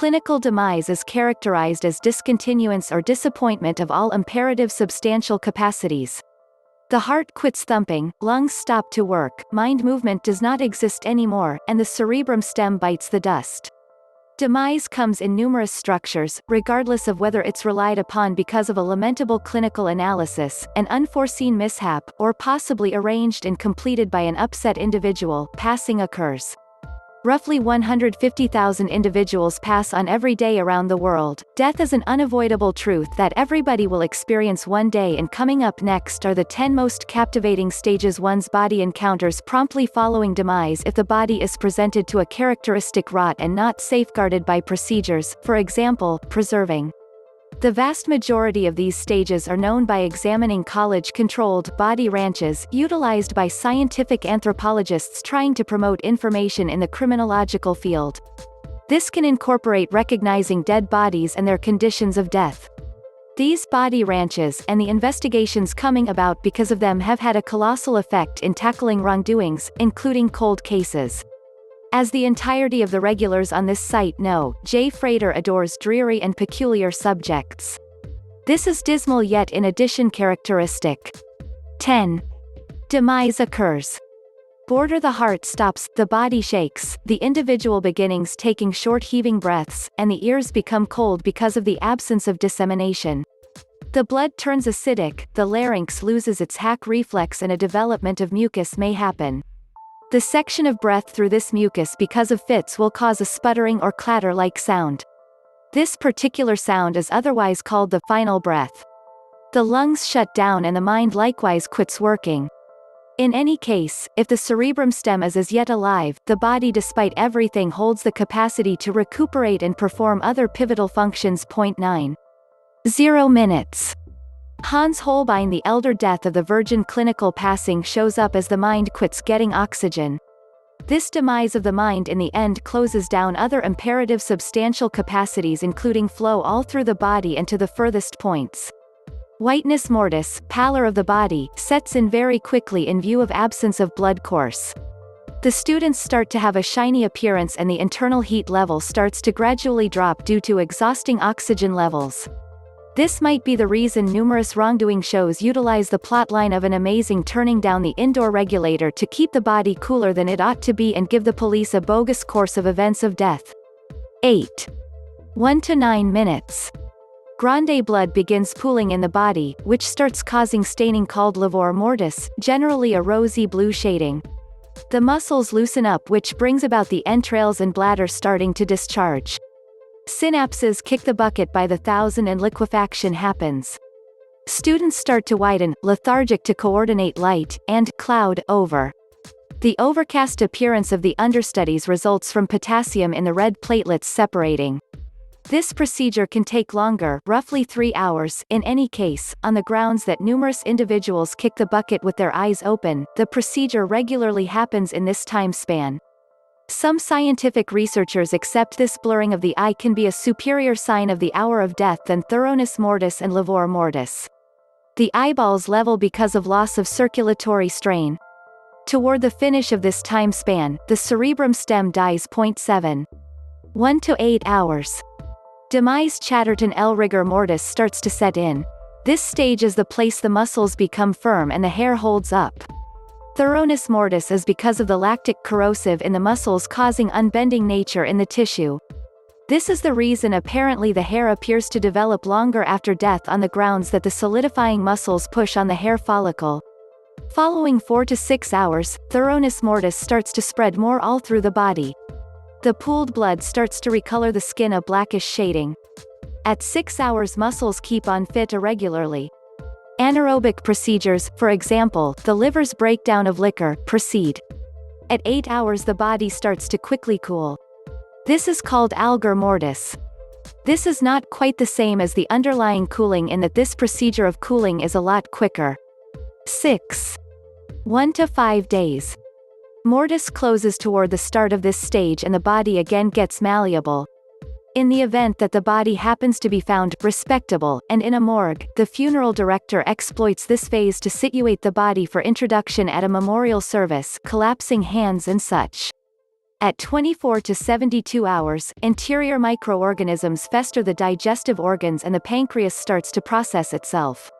Clinical demise is characterized as discontinuance or disappointment of all imperative substantial capacities. The heart quits thumping, lungs stop to work, mind movement does not exist anymore, and the cerebrum stem bites the dust. Demise comes in numerous structures, regardless of whether it's relied upon because of a lamentable clinical analysis, an unforeseen mishap, or possibly arranged and completed by an upset individual. Passing occurs. Roughly 150,000 individuals pass on every day around the world. Death is an unavoidable truth that everybody will experience one day, and coming up next are the 10 most captivating stages one's body encounters promptly following demise if the body is presented to a characteristic rot and not safeguarded by procedures, for example, preserving. The vast majority of these stages are known by examining college-controlled body ranches utilized by scientific anthropologists trying to promote information in the criminological field. This can incorporate recognizing dead bodies and their conditions of death. These body ranches, and the investigations coming about because of them, have had a colossal effect in tackling wrongdoings, including cold cases. As the entirety of the regulars on this site know, Frater adores dreary and peculiar subjects. This is dismal yet in addition characteristic. 10. Demise occurs. The heart stops, the body shakes, the individual beginnings taking short heaving breaths, and the ears become cold because of the absence of dissemination. The blood turns acidic, the larynx loses its hack reflex, and a development of mucus may happen. The section of breath through this mucus because of fits will cause a sputtering or clatter-like sound. This particular sound is otherwise called the final breath. The lungs shut down and the mind likewise quits working. In any case, if the cerebrum stem is as yet alive, the body despite everything holds the capacity to recuperate and perform other pivotal functions. 0.90 minutes. Hans Holbein, the elder death of the Virgin clinical passing, shows up as the mind quits getting oxygen. This demise of the mind in the end closes down other imperative substantial capacities including flow all through the body and to the furthest points. Whiteness mortis, pallor of the body, sets in very quickly in view of absence of blood course. The students start to have a shiny appearance and the internal heat level starts to gradually drop due to exhausting oxygen levels. This might be the reason numerous wrongdoing shows utilize the plotline of an amazing turning down the indoor regulator to keep the body cooler than it ought to be and give the police a bogus course of events of death. 8. 1 to 9 minutes. Grande blood begins pooling in the body, which starts causing staining called livor mortis, generally a rosy blue shading. The muscles loosen up, which brings about the entrails and bladder starting to discharge. Synapses kick the bucket by the thousand and liquefaction happens. Students start to widen, lethargic to coordinate light, and cloud over. The overcast appearance of the understudies results from potassium in the red platelets separating. This procedure can take longer, roughly 3 hours, in any case, on the grounds that numerous individuals kick the bucket with their eyes open. The procedure regularly happens in this time span. Some scientific researchers accept this blurring of the eye can be a superior sign of the hour of death than thoroughness mortis and livor mortis. The eyeballs level because of loss of circulatory strain. Toward the finish of this time span, the cerebrum stem dies. 0.7. 1 to 8 hours. Demise Chatterton L. rigor mortis starts to set in. This stage is the place the muscles become firm and the hair holds up. Thoroughness mortis is because of the lactic corrosive in the muscles causing unbending nature in the tissue. This is the reason apparently the hair appears to develop longer after death on the grounds that the solidifying muscles push on the hair follicle. Following 4 to 6 hours, thoroughness mortis starts to spread more all through the body. The pooled blood starts to recolor the skin a blackish shading. At 6 hours muscles keep on fit irregularly. Anaerobic procedures, for example, the liver's breakdown of liquor, proceed. At 8 hours the body starts to quickly cool. This is called algor mortis. This is not quite the same as the underlying cooling in that this procedure of cooling is a lot quicker. 6. 1 to 5 days. Mortis closes toward the start of this stage and the body again gets malleable. In the event that the body happens to be found respectable and in a morgue, the funeral director exploits this phase to situate the body for introduction at a memorial service, collapsing hands and such. At 24 to 72 hours, interior microorganisms fester the digestive organs and the pancreas starts to process itself.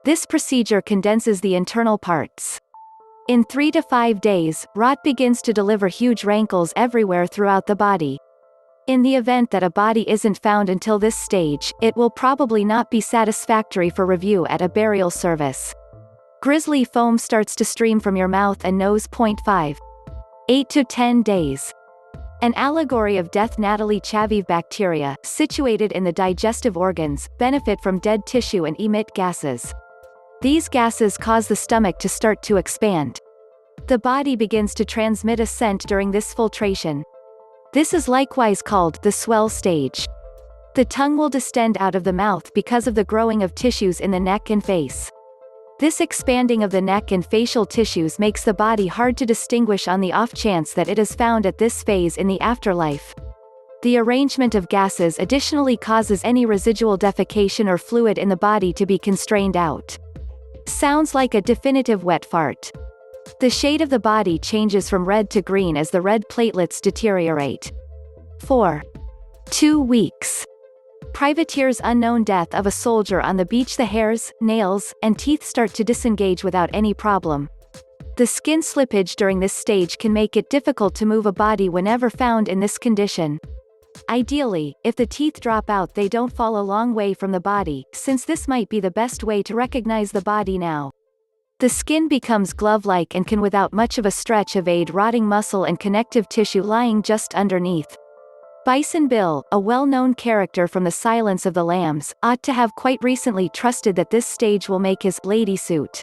This procedure condenses the internal parts. In 3 to 5 days, rot begins to deliver huge rankles everywhere throughout the body. In the event that a body isn't found until this stage, it will probably not be satisfactory for review at a burial service. Grisly foam starts to stream from your mouth and nose. 5. 8 to 10 days. An allegory of death. Natalie Chaviv. Bacteria, situated in the digestive organs, benefit from dead tissue and emit gases. These gases cause the stomach to start to expand. The body begins to transmit a scent during this filtration. This is likewise called the swell stage. The tongue will distend out of the mouth because of the growing of tissues in the neck and face. This expanding of the neck and facial tissues makes the body hard to distinguish on the off chance that it is found at this phase in the afterlife. The arrangement of gases additionally causes any residual defecation or fluid in the body to be constrained out. Sounds like a definitive wet fart. The shade of the body changes from red to green as the red platelets deteriorate. 4. 2 weeks. Privateer's unknown. Death of a soldier on the beach. The hairs, nails, and teeth start to disengage without any problem. The skin slippage during this stage can make it difficult to move a body whenever found in this condition. Ideally, if the teeth drop out, they don't fall a long way from the body, since this might be the best way to recognize the body now. The skin becomes glove-like and can without much of a stretch evade rotting muscle and connective tissue lying just underneath. Bison Bill, a well-known character from The Silence of the Lambs, ought to have quite recently trusted that this stage will make his lady suit.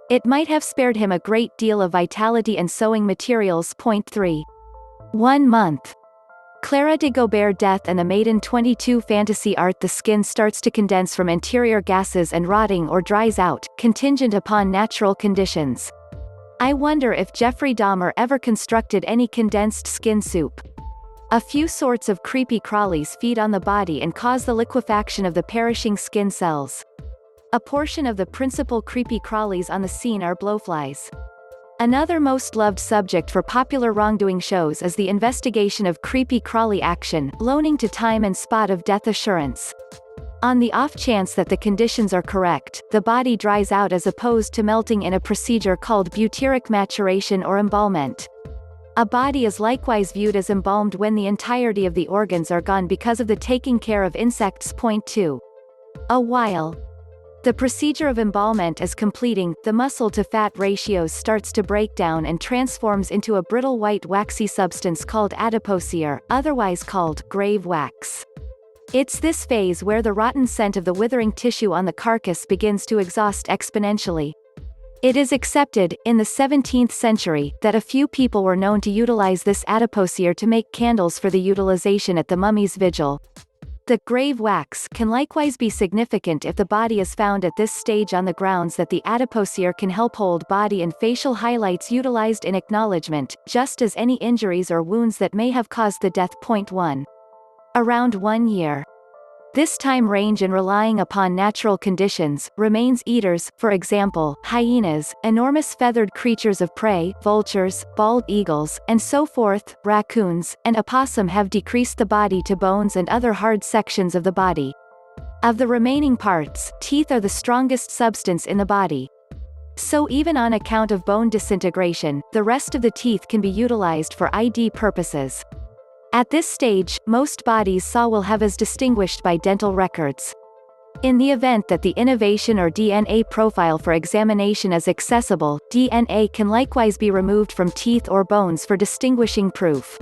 It might have spared him a great deal of vitality and sewing materials. 3. 1 month. Clara de Gobert. Death and the Maiden. 22 Fantasy art. The skin starts to condense from interior gases and rotting or dries out, contingent upon natural conditions. I wonder if Jeffrey Dahmer ever constructed any condensed skin soup. A few sorts of creepy crawlies feed on the body and cause the liquefaction of the perishing skin cells. A portion of the principal creepy crawlies on the scene are blowflies. Another most loved subject for popular wrongdoing shows is the investigation of creepy crawly action, loaning to time and spot of death assurance. On the off chance that the conditions are correct, the body dries out as opposed to melting in a procedure called butyric maturation or embalmment. A body is likewise viewed as embalmed when the entirety of the organs are gone because of the taking care of insects. 2. A while. The procedure of embalmment is completing, the muscle-to-fat ratios starts to break down and transforms into a brittle white waxy substance called adipocere, otherwise called grave wax. It's this phase where the rotten scent of the withering tissue on the carcass begins to exhaust exponentially. It is accepted, in the 17th century, that a few people were known to utilize this adipocere to make candles for the utilization at the mummy's vigil. The grave wax can likewise be significant if the body is found at this stage on the grounds that the adipocere can help hold body and facial highlights utilized in acknowledgement, just as any injuries or wounds that may have caused the death. 1. Around 1 year. This time range in relying upon natural conditions, remains eaters, for example, hyenas, enormous feathered creatures of prey, vultures, bald eagles, and so forth, raccoons, and opossum have decreased the body to bones and other hard sections of the body. Of the remaining parts, teeth are the strongest substance in the body. So even on account of bone disintegration, the rest of the teeth can be utilized for ID purposes. At this stage, most bodies will have as distinguished by dental records. In the event that the innovation or DNA profile for examination is accessible, DNA can likewise be removed from teeth or bones for distinguishing proof.